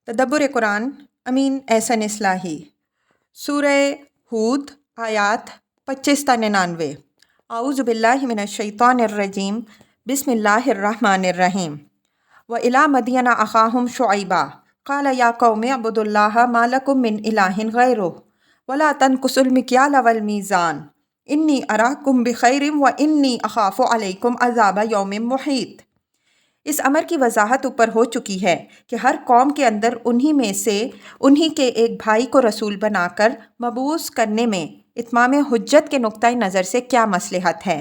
تدبر قرآن امین احسن اصلاحی سورہ ہود آیات 25 تا 99۔ اعوذ باللہ من الشیطان الرجیم، بسم اللہ الرحمن الرحیم۔ وَإِلَىٰ مَدْيَنَ أَخَاهُمْ شُعَيْبًا قَالَ يَا قَوْمِ اعْبُدُوا اللَّهَ مَا لَكُم مِّنْ إِلَٰهٍ غَيْرُهُ وَلَا تَنقُصُوا الْمِكْيَالَ وَالْمِيزَانَ إِنِّي أَرَاكُم بِخَيْرٍ وَإِنِّي أَخَافُ عَلَيْكُمْ عَذَابَ يَوْمٍ مُحِيطٍ۔ اس امر کی وضاحت اوپر ہو چکی ہے کہ ہر قوم کے اندر انہی کے ایک بھائی کو رسول بنا کر مبعوث کرنے میں اتمام حجت کے نقطۂ نظر سے کیا مصلحت ہے،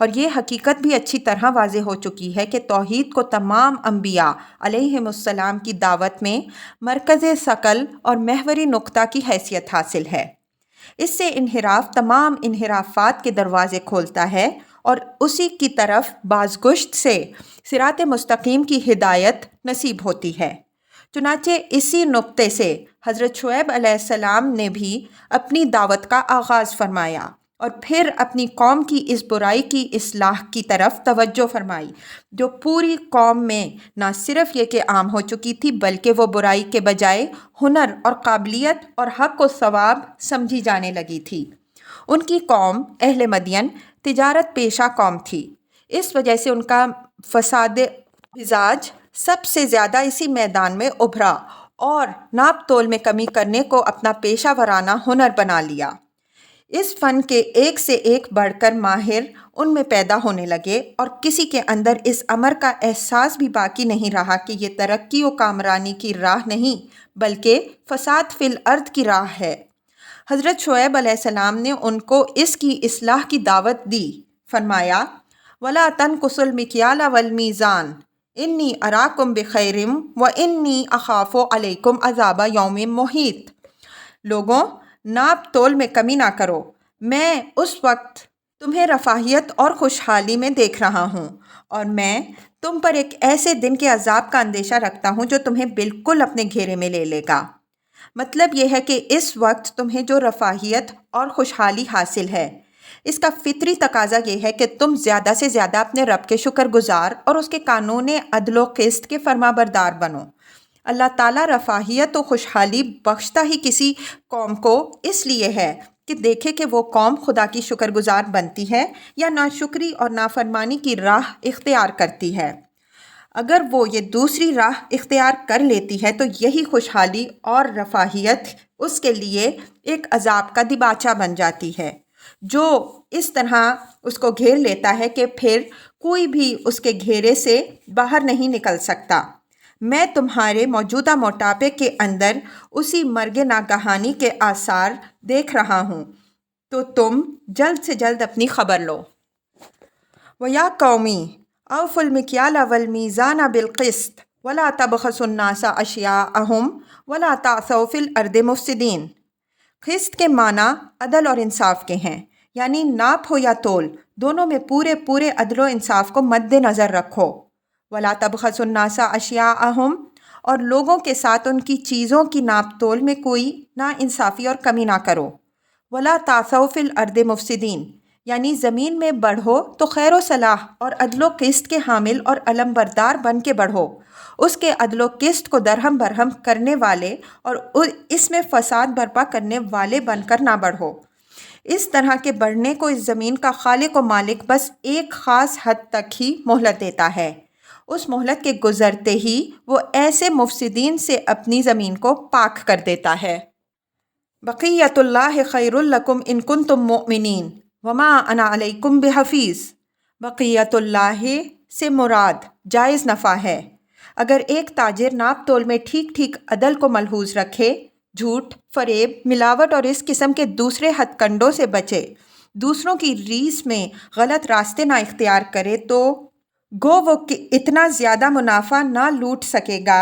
اور یہ حقیقت بھی اچھی طرح واضح ہو چکی ہے کہ توحید کو تمام انبیاء علیہم السلام کی دعوت میں مرکز ثقل اور محوری نقطہ کی حیثیت حاصل ہے۔ اس سے انحراف تمام انحرافات کے دروازے کھولتا ہے اور اسی کی طرف بازگشت سے صراط مستقیم کی ہدایت نصیب ہوتی ہے۔ چنانچہ اسی نقطے سے حضرت شعیب علیہ السلام نے بھی اپنی دعوت کا آغاز فرمایا اور پھر اپنی قوم کی اس برائی کی اصلاح کی طرف توجہ فرمائی جو پوری قوم میں نہ صرف یہ کہ عام ہو چکی تھی بلکہ وہ برائی کے بجائے ہنر اور قابلیت اور حق و ثواب سمجھی جانے لگی تھی۔ ان کی قوم اہل مدین تجارت پیشہ قوم تھی، اس وجہ سے ان کا فساد مزاج سب سے زیادہ اسی میدان میں ابھرا اور ناپ تول میں کمی کرنے کو اپنا پیشہ ورانہ ہنر بنا لیا۔ اس فن کے ایک سے ایک بڑھ کر ماہر ان میں پیدا ہونے لگے اور کسی کے اندر اس امر کا احساس بھی باقی نہیں رہا کہ یہ ترقی و کامرانی کی راہ نہیں بلکہ فساد فی الارض کی راہ ہے۔ حضرت شعیب علیہ السلام نے ان کو اس کی اصلاح کی دعوت دی، فرمایا وَلَا تَنْقُصُوا الْمِكْيَالَ وَالْمِيزَانَ إِنِّي أَرَاكُمْ بِخَيْرٍ وَإِنِّي أَخَافُ عَلَيْكُمْ عَذَابَ يَوْمٍ مُحِيطٍ۔ لوگوں، ناپ تول میں کمی نہ کرو، میں اس وقت تمہیں رفاہیت اور خوشحالی میں دیکھ رہا ہوں، اور میں تم پر ایک ایسے دن کے عذاب کا اندیشہ رکھتا ہوں جو تمہیں بالکل اپنے گھیرے میں لے لے گا۔ مطلب یہ ہے کہ اس وقت تمہیں جو رفاہیت اور خوشحالی حاصل ہے، اس کا فطری تقاضا یہ ہے کہ تم زیادہ سے زیادہ اپنے رب کے شکر گزار اور اس کے قانون عدل و قسط کے فرما بردار بنو۔ اللہ تعالیٰ رفاہیت و خوشحالی بخشتا ہی کسی قوم کو اس لیے ہے کہ دیکھے کہ وہ قوم خدا کی شکر گزار بنتی ہے یا ناشکری اور نافرمانی کی راہ اختیار کرتی ہے۔ اگر وہ یہ دوسری راہ اختیار کر لیتی ہے تو یہی خوشحالی اور رفاہیت اس کے لیے ایک عذاب کا دباچہ بن جاتی ہے جو اس طرح اس کو گھیر لیتا ہے کہ پھر کوئی بھی اس کے گھیرے سے باہر نہیں نکل سکتا۔ میں تمہارے موجودہ موٹاپے کے اندر اسی مرگ ناگہانی کے آثار دیکھ رہا ہوں، تو تم جلد سے جلد اپنی خبر لو۔ وَيَا قَوْمِ أَوْفُوا الْمِكْيَالَ وَالْمِيزَانَ بِالْقِسْطِ وَلَا تَبْخَسُوا النَّاسَ أَشْيَاءَهُمْ وَلَا تَعْثَوْا فِي الْأَرْضِ مُفْسِدِينَ۔ قسط کے معنی عدل اور انصاف کے ہیں، یعنی ناپ ہو یا تول، دونوں میں پورے عدل و انصاف کو مد نظر رکھو۔ وَلَا تَبْخَسُوا النَّاسَ أَشْيَاءَهُمْ، اور لوگوں کے ساتھ ان کی چیزوں کی ناپ تول میں کوئی ناانصافی اور کمی نہ کرو۔ وَلَا تَعْثَوْا فِي الْأَرْضِ مُفْسِدِينَ، یعنی زمین میں بڑھو تو خیر و صلاح اور عدل و قسط کے حامل اور علم بردار بن کے بڑھو، اس کے عدل و قسط کو درہم برہم کرنے والے اور اس میں فساد برپا کرنے والے بن کر نہ بڑھو۔ اس طرح کے بڑھنے کو اس زمین کا خالق و مالک بس ایک خاص حد تک ہی مہلت دیتا ہے، اس مہلت کے گزرتے ہی وہ ایسے مفسدین سے اپنی زمین کو پاک کر دیتا ہے۔ بقیۃ اللہ خیر لکم ان کنتم مؤمنین وما انا علیکم بحفیظ۔ بقیت اللہ سے مراد جائز نفع ہے۔ اگر ایک تاجر ناپ تول میں ٹھیک عدل کو ملحوظ رکھے، جھوٹ، فریب، ملاوٹ اور اس قسم کے دوسرے ہتھ کنڈوں سے بچے، دوسروں کی ریس میں غلط راستے نہ اختیار کرے، تو گو وہ اتنا زیادہ منافع نہ لوٹ سکے گا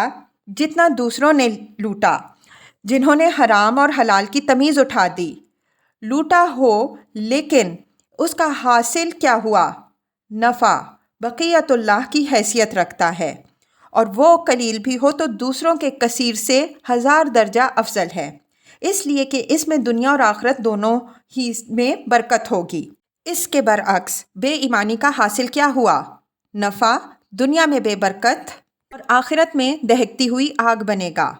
جتنا دوسروں نے لوٹا جنہوں نے حرام اور حلال کی تمیز اٹھا دی۔ لوٹا ہو لیکن اس کا حاصل کیا ہوا؟ نفع بقیت اللہ کی حیثیت رکھتا ہے، اور وہ قلیل بھی ہو تو دوسروں کے کثیر سے 1000 درجہ افضل ہے، اس لیے کہ اس میں دنیا اور آخرت دونوں ہی میں برکت ہوگی۔ اس کے برعکس بے ایمانی کا حاصل کیا ہوا؟ نفع دنیا میں بے برکت اور آخرت میں دہکتی ہوئی آگ بنے گا۔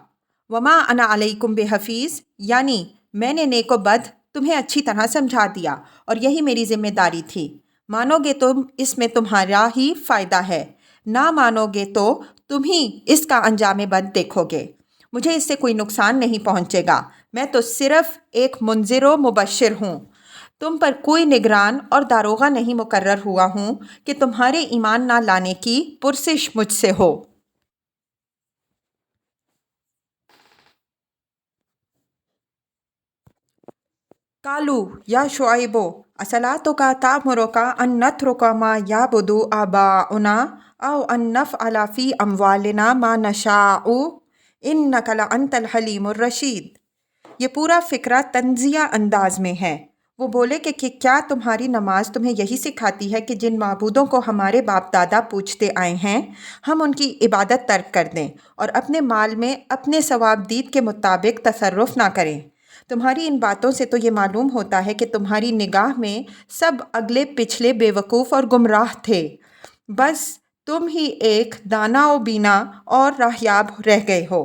وما انا علیکم بحفیظ، یعنی میں نے نیک و بد تمہیں اچھی طرح سمجھا دیا اور یہی میری ذمہ داری تھی۔ مانو گے تم اس میں تمہارا ہی فائدہ ہے، نہ مانو گے تو تم ہی اس کا انجام بد دیکھو گے۔ مجھے اس سے کوئی نقصان نہیں پہنچے گا، میں تو صرف ایک منذر و مبشر ہوں۔ تم پر کوئی نگران اور داروغہ نہیں مقرر ہوا ہوں کہ تمہارے ایمان نہ لانے کی پرسش مجھ سے ہو۔ قالوا یا شعیب اصلاتک تأمرک ان نترک ما یعبد آباؤنا او ان نفعل فی اموالنا ما نشاء انک لانت الحلیم الرشید۔ یہ پورا فقرہ طنزیہ انداز میں ہے۔ وہ بولے کہ کیا تمہاری نماز تمہیں یہی سکھاتی ہے کہ جن معبودوں کو ہمارے باپ دادا پوجتے آئے ہیں ہم ان کی عبادت ترک کر دیں اور اپنے مال میں اپنے ثوابدید کے مطابق تصرف نہ کریں؟ تمہاری ان باتوں سے تو یہ معلوم ہوتا ہے کہ تمہاری نگاہ میں سب اگلے پچھلے بے وقوف اور گمراہ تھے، بس تم ہی ایک دانا و بینا اور راہیاب رہ گئے ہو۔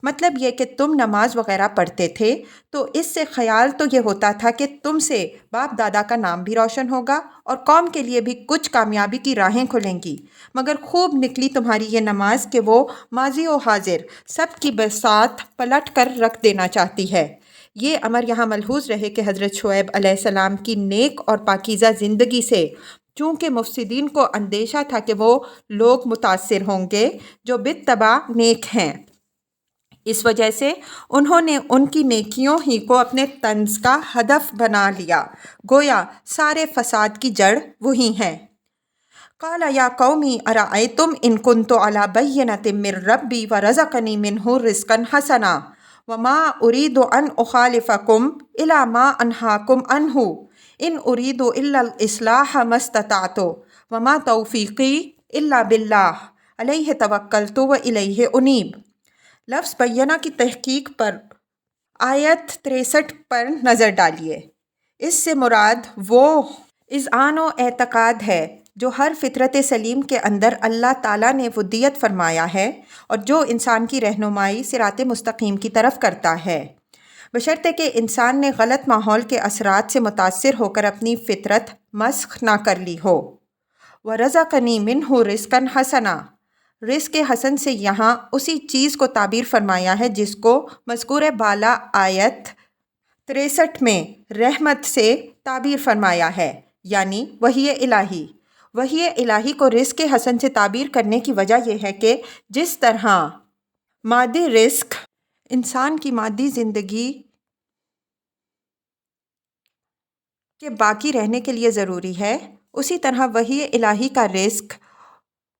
مطلب یہ کہ تم نماز وغیرہ پڑھتے تھے تو اس سے خیال تو یہ ہوتا تھا کہ تم سے باپ دادا کا نام بھی روشن ہوگا اور قوم کے لیے بھی کچھ کامیابی کی راہیں کھلیں گی، مگر خوب نکلی تمہاری یہ نماز کہ وہ ماضی و حاضر سب کی بساط پلٹ کر رکھ دینا چاہتی ہے۔ یہ امر یہاں ملحوظ رہے کہ حضرت شعیب علیہ السلام کی نیک اور پاکیزہ زندگی سے چونکہ مفسدین کو اندیشہ تھا کہ وہ لوگ متاثر ہوں گے جو بالطبع نیک ہیں، اس وجہ سے انہوں نے ان کی نیکیوں ہی کو اپنے طنز کا ہدف بنا لیا، گویا سارے فساد کی جڑ وہی ہیں۔ قال یا قومی ارأیتم ان کنت علی بینۃ من ربی ورزقنی منہ رزقا حسنا وما ارید ان اخالفکم الی ما انہاکم عنہ ان ارید الا الاصلاح ما استطعت وما توفیقی الا باللہ علیہ توکلت والیہ انیب۔ لفظ بینہ کی تحقیق پر آیت 63 پر نظر ڈالیے۔ اس سے مراد وہ اذعان و اعتقاد ہے جو ہر فطرت سلیم کے اندر اللہ تعالیٰ نے ودیت فرمایا ہے اور جو انسان کی رہنمائی صراط مستقیم کی طرف کرتا ہے، بشرطے کہ انسان نے غلط ماحول کے اثرات سے متاثر ہو کر اپنی فطرت مسخ نہ کر لی ہو۔ وَرَزَقَنِي مِنْهُ رِزْقًا حَسَنًا، رزق حسن سے یہاں اسی چیز کو تعبیر فرمایا ہے جس کو مذکور بالا آیت 63 میں رحمت سے تعبیر فرمایا ہے، یعنی وحی الہی۔ وحی الہی کو رزق حسن سے تعبیر کرنے کی وجہ یہ ہے کہ جس طرح مادی رزق انسان کی مادی زندگی کے باقی رہنے کے لیے ضروری ہے، اسی طرح وحی الہی کا رزق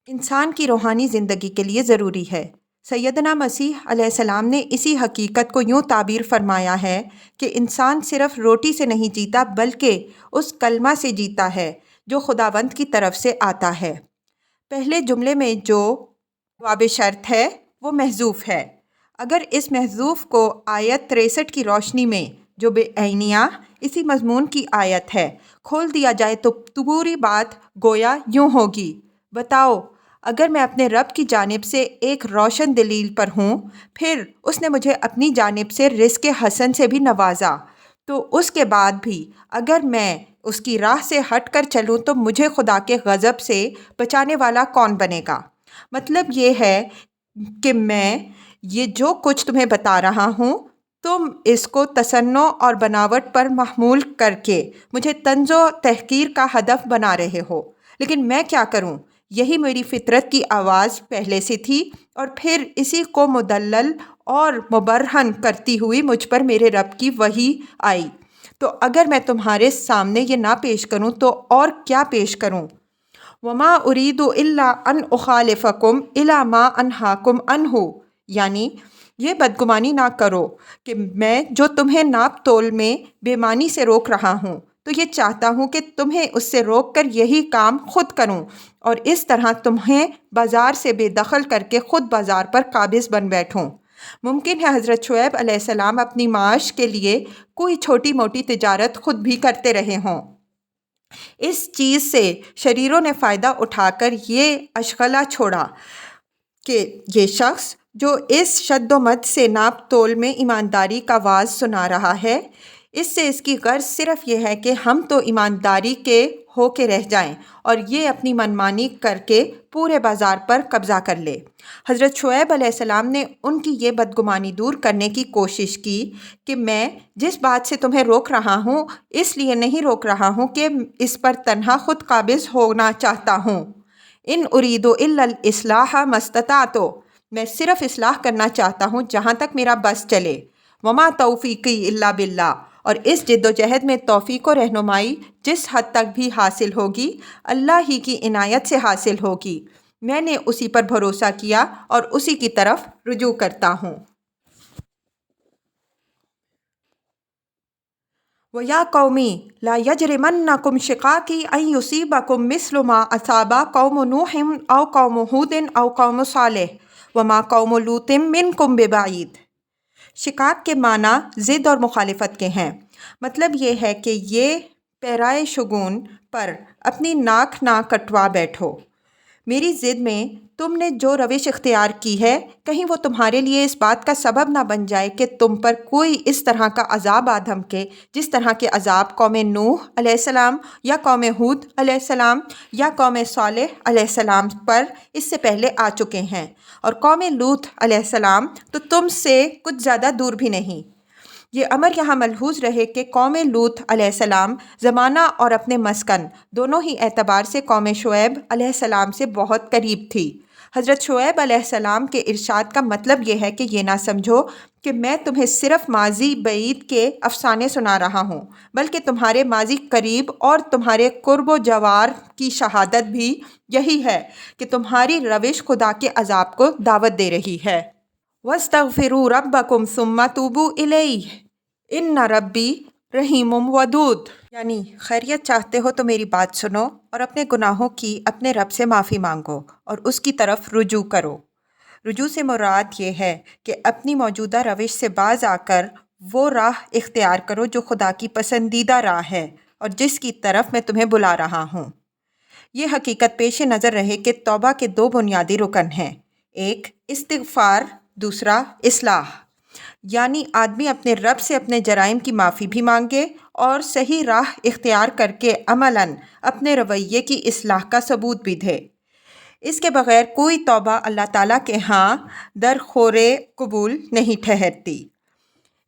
انسان کی روحانی زندگی کے لیے ضروری ہے۔ سیدنا مسیح علیہ السلام نے اسی حقیقت کو یوں تعبیر فرمایا ہے کہ انسان صرف روٹی سے نہیں جیتا بلکہ اس کلمہ سے جیتا ہے جو خداوند کی طرف سے آتا ہے۔ پہلے جملے میں جو جواب شرط ہے وہ محذوف ہے۔ اگر اس محذوف کو آیت 63 کی روشنی میں جو بے عینیہ اسی مضمون کی آیت ہے کھول دیا جائے تو پوری بات گویا یوں ہوگی، بتاؤ اگر میں اپنے رب کی جانب سے ایک روشن دلیل پر ہوں، پھر اس نے مجھے اپنی جانب سے رزق حسن سے بھی نوازا، تو اس کے بعد بھی اگر میں اس کی راہ سے ہٹ کر چلوں تو مجھے خدا کے غضب سے بچانے والا کون بنے گا؟ مطلب یہ ہے کہ میں یہ جو کچھ تمہیں بتا رہا ہوں تم اس کو تصنع اور بناوٹ پر محمول کر کے مجھے طنز و تحقیر کا ہدف بنا رہے ہو، لیکن میں کیا کروں؟ یہی میری فطرت کی آواز پہلے سے تھی اور پھر اسی کو مدلل اور مبرہن کرتی ہوئی مجھ پر میرے رب کی وحی آئی، تو اگر میں تمہارے سامنے یہ نہ پیش کروں تو اور کیا پیش کروں؟ وما ارید الا ان اخالفکم الی ما انہاکم عنہ، یعنی یہ بدگمانی نہ کرو کہ میں جو تمہیں ناپ تول میں بے معنی سے روک رہا ہوں تو یہ چاہتا ہوں کہ تمہیں اس سے روک کر یہی کام خود کروں اور اس طرح تمہیں بازار سے بے دخل کر کے خود بازار پر قابض بن بیٹھوں۔ ممکن ہے حضرت شعیب علیہ السلام اپنی معاش کے لیے کوئی چھوٹی موٹی تجارت خود بھی کرتے رہے ہوں۔ اس چیز سے شریروں نے فائدہ اٹھا کر یہ اشغلہ چھوڑا کہ یہ شخص جو اس شد و مد سے ناپ تول میں ایمانداری کا واز سنا رہا ہے، اس سے اس کی غرض صرف یہ ہے کہ ہم تو ایمانداری کے ہو کے رہ جائیں اور یہ اپنی منمانی کر کے پورے بازار پر قبضہ کر لے۔ حضرت شعیب علیہ السلام نے ان کی یہ بدگمانی دور کرنے کی کوشش کی کہ میں جس بات سے تمہیں روک رہا ہوں اس لیے نہیں روک رہا ہوں کہ اس پر تنہا خود قابض ہونا چاہتا ہوں۔ ان اريد الا الاصلاح ما استطعت، میں صرف اصلاح کرنا چاہتا ہوں جہاں تک میرا بس چلے۔ وما توفیقی الا باللہ، اور اس جد و جہد میں توفیق و رہنمائی جس حد تک بھی حاصل ہوگی اللہ ہی کی عنایت سے حاصل ہوگی۔ میں نے اسی پر بھروسہ کیا اور اسی کی طرف رجوع کرتا ہوں۔ وَيَا قَوْمِ لَا يَجْرِمَنَّكُمْ شِقَاقِي أَن يُصِيبَكُم مِّثْلُ مَا أَصَابَ قَوْمَ نُوحٍ أَوْ قَوْمَ هُودٍ أَوْ قَوْمَ صَالِحٍ وَمَا قَوْمُ لُوطٍ مِّنكُم بِبَعِيدٍ۔ شقاق کے معنی ضد اور مخالفت کے ہیں۔ مطلب یہ ہے کہ یہ پیرائے شگون پر اپنی ناک نہ کٹوا بیٹھو۔ میری ضد میں تم نے جو روش اختیار کی ہے کہیں وہ تمہارے لیے اس بات کا سبب نہ بن جائے کہ تم پر کوئی اس طرح کا عذاب آ دھمکے جس طرح کے عذاب قوم نوح علیہ السلام یا قوم ہود علیہ السلام یا قوم صالح علیہ السلام پر اس سے پہلے آ چکے ہیں، اور قوم لوط علیہ السلام تو تم سے کچھ زیادہ دور بھی نہیں۔ یہ امر یہاں ملحوظ رہے کہ قوم لوط علیہ السلام زمانہ اور اپنے مسکن دونوں ہی اعتبار سے قوم شعیب علیہ السلام سے بہت قریب تھی۔ حضرت شعیب علیہ السلام کے ارشاد کا مطلب یہ ہے کہ یہ نہ سمجھو کہ میں تمہیں صرف ماضی بعید کے افسانے سنا رہا ہوں، بلکہ تمہارے ماضی قریب اور تمہارے قرب و جوار کی شہادت بھی یہی ہے کہ تمہاری روش خدا کے عذاب کو دعوت دے رہی ہے۔ وَاسْتَغْفِرُوا رَبَّكُمْ ثُمَّ تُوبُوا إِلَيْهِ إِنَّ رَبِّي رَحِيمٌ وَدُودٌ، یعنی خیریت چاہتے ہو تو میری بات سنو اور اپنے گناہوں کی اپنے رب سے معافی مانگو اور اس کی طرف رجوع کرو۔ رجوع سے مراد یہ ہے کہ اپنی موجودہ روش سے باز آ کر وہ راہ اختیار کرو جو خدا کی پسندیدہ راہ ہے اور جس کی طرف میں تمہیں بلا رہا ہوں۔ یہ حقیقت پیش نظر رہے کہ توبہ کے دو بنیادی رکن ہیں، ایک استغفار، دوسرا اصلاح، یعنی آدمی اپنے رب سے اپنے جرائم کی معافی بھی مانگے اور صحیح راہ اختیار کر کے عملاً اپنے رویے کی اصلاح کا ثبوت بھی دے۔ اس کے بغیر کوئی توبہ اللہ تعالیٰ کے ہاں درخور قبول نہیں ٹھہرتی۔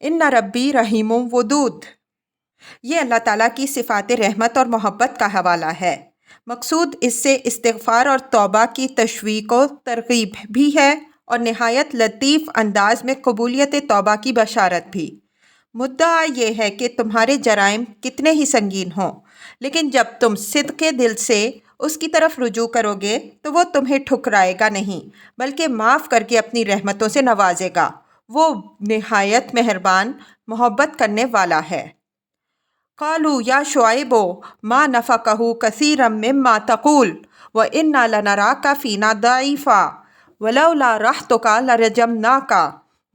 ان ربی رحیم ودود، یہ اللہ تعالیٰ کی صفات رحمت اور محبت کا حوالہ ہے۔ مقصود اس سے استغفار اور توبہ کی تشویق و ترغیب بھی ہے اور نہایت لطیف انداز میں قبولیت توبہ کی بشارت بھی۔ مدعا یہ ہے کہ تمہارے جرائم کتنے ہی سنگین ہوں، لیکن جب تم صدق دل سے اس کی طرف رجوع کرو گے تو وہ تمہیں ٹھکرائے گا نہیں، بلکہ معاف کر کے اپنی رحمتوں سے نوازے گا۔ وہ نہایت مہربان، محبت کرنے والا ہے۔ قالوا یا شعیب ما نفقہ کثیرا مما تقول وإنا لنراک فینا ضعیفا ولولا رحتک لرجمناک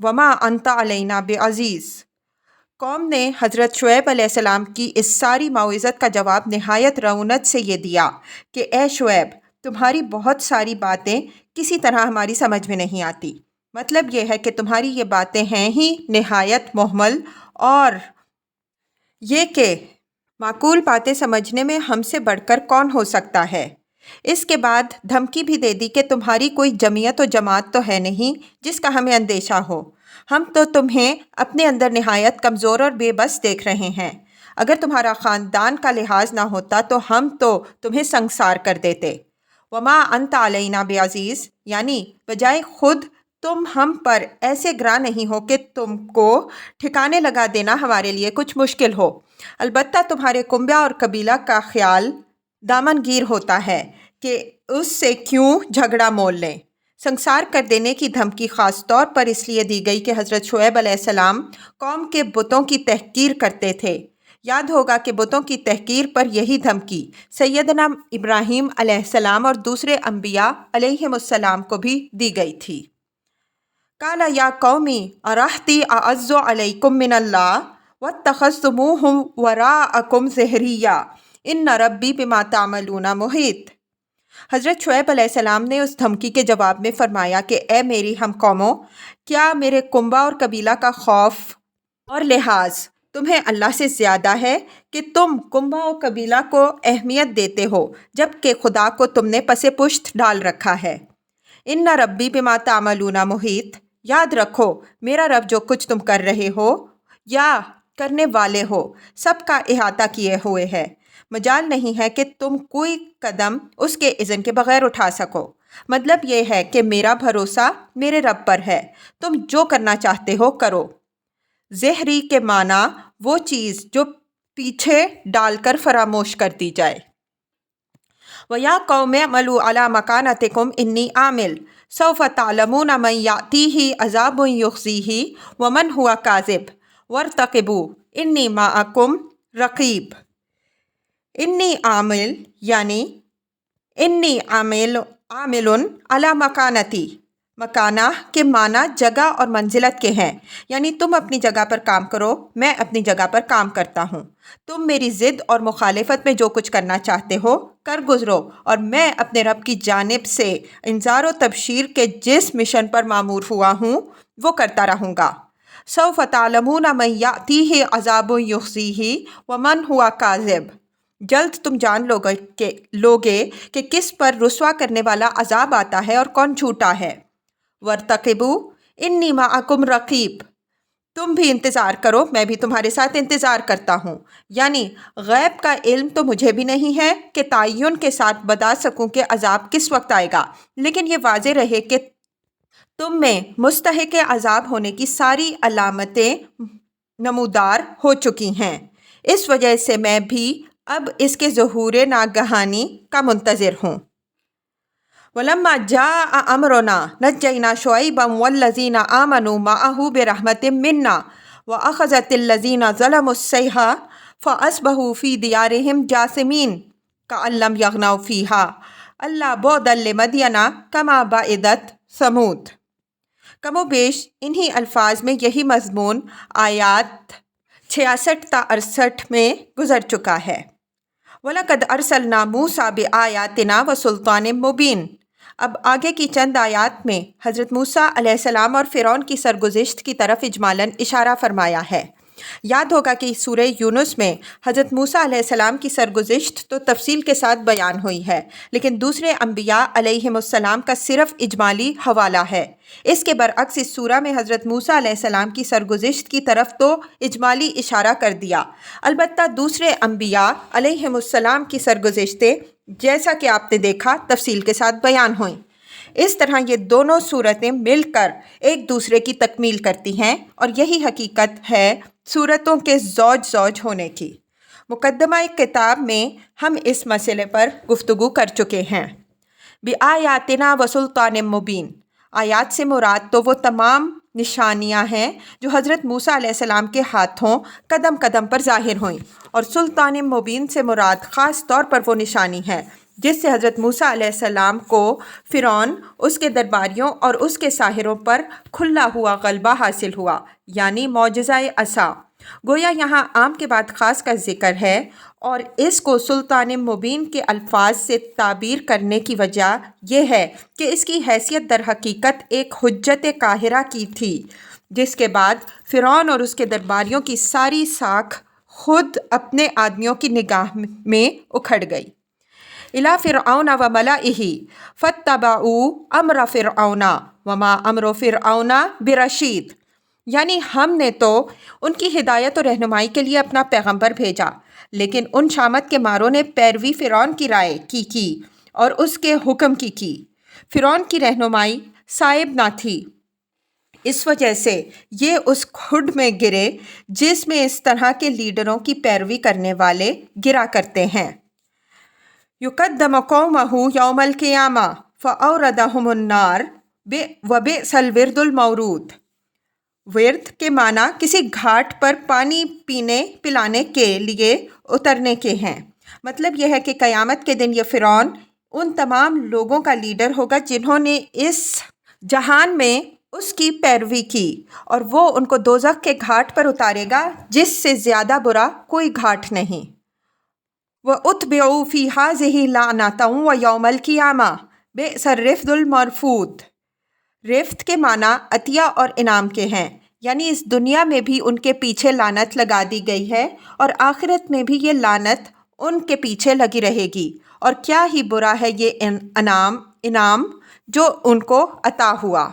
وما انت علینا بعزیز۔ قوم نے حضرت شعیب علیہ السلام کی اس ساری موعظت کا جواب نہایت رعونت سے یہ دیا کہ اے شعیب، تمہاری بہت ساری باتیں کسی طرح ہماری سمجھ میں نہیں آتی۔ مطلب یہ ہے کہ تمہاری یہ باتیں ہیں ہی نہایت مہمل، اور یہ کہ معقول باتیں سمجھنے میں ہم سے بڑھ کر کون ہو سکتا ہے۔ اس کے بعد دھمکی بھی دے دی کہ تمہاری کوئی جمعیت و جماعت تو ہے نہیں جس کا ہمیں اندیشہ ہو۔ ہم تو تمہیں اپنے اندر نہایت کمزور اور بے بس دیکھ رہے ہیں۔ اگر تمہارا خاندان کا لحاظ نہ ہوتا تو ہم تو تمہیں سنگسار کر دیتے۔ وما انت علینا بعزیز، یعنی بجائے خود تم ہم پر ایسے گراں نہیں ہو کہ تم کو ٹھکانے لگا دینا ہمارے لیے کچھ مشکل ہو۔ البتہ تمہارے کنبہ اور قبیلہ کا خیال دامن گیر ہوتا ہے کہ اس سے کیوں جھگڑا مول لیں۔ سنگسار کر دینے کی دھمکی خاص طور پر اس لیے دی گئی کہ حضرت شعیب علیہ السلام قوم کے بتوں کی تحقیر کرتے تھے۔ یاد ہوگا کہ بتوں کی تحقیر پر یہی دھمکی سیدنا ابراہیم علیہ السلام اور دوسرے انبیاء علیہم السلام کو بھی دی گئی تھی۔ قال یا قومی ارہطی اعز علیکم من اللہ واتخذتموہ وراءکم ظہریہ ان ربی بما تعملون محیط۔ حضرت شعیب علیہ السلام نے اس دھمکی کے جواب میں فرمایا کہ اے میری ہم قوموں، کیا میرے کنبہ اور قبیلہ کا خوف اور لحاظ تمہیں اللہ سے زیادہ ہے کہ تم کنبہ و قبیلہ کو اہمیت دیتے ہو جبکہ خدا کو تم نے پس پشت ڈال رکھا ہے؟ ان ربی بما تعملون محیط، یاد رکھو میرا رب جو کچھ تم کر رہے ہو یا کرنے والے ہو سب کا احاطہ کیے ہوئے ہے، مجال نہیں ہے کہ تم کوئی قدم اس کے اذن کے بغیر اٹھا سکو۔ مطلب یہ ہے کہ میرا بھروسہ میرے رب پر ہے، تم جو کرنا چاہتے ہو کرو۔ زہری کے معنی وہ چیز جو پیچھے ڈال کر فراموش کر دی جائے۔ وَيَا قَوْمِ اعْمَلُوا عَلَىٰ مَكَانَتِكُمْ إِنِّي عَامِلٌ سَوْفَ تَعْلَمُونَ مَن يَأْتِيهِ عَذَابٌ يُخْزِيهِ وَمَنْ هُوَ كَاذِبٌ وَارْتَقِبُوا إِنِّي مَعَكُمْ رَقِیب۔ انی عامل یعنی انی عامل علی مکانتی، مکانہ کے معنی جگہ اور منزلت کے ہیں، یعنی تم اپنی جگہ پر کام کرو، میں اپنی جگہ پر کام کرتا ہوں۔ تم میری ضد اور مخالفت میں جو کچھ کرنا چاہتے ہو کر گزرو، اور میں اپنے رب کی جانب سے انذار و تبشیر کے جس مشن پر مامور ہوا ہوں وہ کرتا رہوں گا۔ سوف تعلمون من یأتیہ عذاب یخزیہ ومن ہوا کاذب، جلد تم جان لوگے کہ کس پر رسوا کرنے والا عذاب آتا ہے اور کون جھوٹا ہے۔ وَارْتَقِبُوا إِنِّي مَعَكُمْ رَقِیب، تم بھی انتظار کرو، میں بھی تمہارے ساتھ انتظار کرتا ہوں۔ یعنی غیب کا علم تو مجھے بھی نہیں ہے کہ تعین کے ساتھ بتا سکوں کہ عذاب کس وقت آئے گا، لیکن یہ واضح رہے کہ تم میں مستحق عذاب ہونے کی ساری علامتیں نمودار ہو چکی ہیں، اس وجہ سے میں بھی اب اس کے ظہور ناگہانی کا منتظر ہوں۔ وَلَمَّا جَاءَ أَمْرُنَا نَجَّيْنَا شُعَيْبًا وَالَّذِينَ آمَنُوا مَعَهُ بِرَحْمَةٍ مِنَّا وَأَخَذَتِ الَّذِينَ ظَلَمُوا الصَّيْحَةُ فَأَصْبَحُوا فِي دِيَارِهِمْ جَاثِمِينَ كَأَن لَّمْ يَغْنَوْا فِيهَا أَلَّا بُعْدًا لِّمَدْيَنَ كَمَا بَعِدَتْ ثَمُودُ۔ کم و بیش انہی الفاظ میں یہی مضمون آیات 66 تا 68 میں گزر چکا ہے۔ وَلَقَدْ أَرْسَلْنَا مُوسَىٰ بِآيَاتِنَا وَسُلْطَانٍ مُّبِينٍ، اب آگے کی چند آیات میں حضرت موسیٰ علیہ السلام اور فرعون کی سرگزشت کی طرف اجمالاً اشارہ فرمایا ہے۔ یاد ہوگا کہ سورہ یونس میں حضرت موسیٰ علیہ السلام کی سرگزشت تو تفصیل کے ساتھ بیان ہوئی ہے، لیکن دوسرے انبیاء علیہم السلام کا صرف اجمالی حوالہ ہے۔ اس کے برعکس اس سورہ میں حضرت موسیٰ علیہ السلام کی سرگزشت کی طرف تو اجمالی اشارہ کر دیا، البتہ دوسرے انبیاء علیہم السلام کی سرگزشتیں جیسا کہ آپ نے دیکھا تفصیل کے ساتھ بیان ہوئیں۔ اس طرح یہ دونوں صورتیں مل کر ایک دوسرے کی تکمیل کرتی ہیں، اور یہی حقیقت ہے صورتوں کے زوج ہونے کی۔ مقدمہ کتاب میں ہم اس مسئلے پر گفتگو کر چکے ہیں۔ بِآیاتنا وسلطان مبین، آیات سے مراد تو وہ تمام نشانیاں ہیں جو حضرت موسیٰ علیہ السلام کے ہاتھوں قدم قدم پر ظاہر ہوئیں، اور سلطان مبین سے مراد خاص طور پر وہ نشانی ہے جس سے حضرت موسیٰ علیہ السلام کو فرعون، اس کے درباریوں اور اس کے ساحروں پر کھلا ہوا غلبہ حاصل ہوا، یعنی معجزہ عصا۔ گویا یہاں عام کے بعد خاص کا ذکر ہے، اور اس کو سلطان مبین کے الفاظ سے تعبیر کرنے کی وجہ یہ ہے کہ اس کی حیثیت در حقیقت ایک حجت قاہرہ کی تھی، جس کے بعد فرعون اور اس کے درباریوں کی ساری ساکھ خود اپنے آدمیوں کی نگاہ میں اکھڑ گئی۔ اِلیٰ فرعون وملئہ فاتبعوا امر فرعون وما امر فرعون برشید، یعنی ہم نے تو ان کی ہدایت و رہنمائی کے لیے اپنا پیغمبر بھیجا، لیکن ان شامت کے ماروں نے پیروی فرعون کی رائے کی اور اس کے حکم کی۔ فرعون کی رہنمائی صائب نہ تھی، اس وجہ سے یہ اس کھڈ میں گرے جس میں اس طرح کے لیڈروں کی پیروی کرنے والے گرا کرتے ہیں۔ یقدم قومہ یوم القیامہ فاوردہم النار وبئس الورد المورود۔ ورد کے معنی کسی گھاٹ پر پانی پلانے کے لیے اترنے کے ہیں۔ مطلب یہ ہے کہ قیامت کے دن یہ فرعون ان تمام لوگوں کا لیڈر ہوگا جنہوں نے اس جہان میں اس کی پیروی کی، اور وہ ان کو دوزخ کے گھاٹ پر اتارے گا جس سے زیادہ برا کوئی گھاٹ نہیں۔ وَأُتْبِعُوا فِي هَٰذِهِ لَعْنَةً وَيَوْمَ الْقِيَامَةِ بِئْسَ الرِّفْدُ الْمَرْفُودُ۔ رفت کے معنی عطیہ اور انعام کے ہیں، یعنی اس دنیا میں بھی ان کے پیچھے لعنت لگا دی گئی ہے اور آخرت میں بھی یہ لعنت ان کے پیچھے لگی رہے گی، اور کیا ہی برا ہے یہ انعام جو ان کو عطا ہوا۔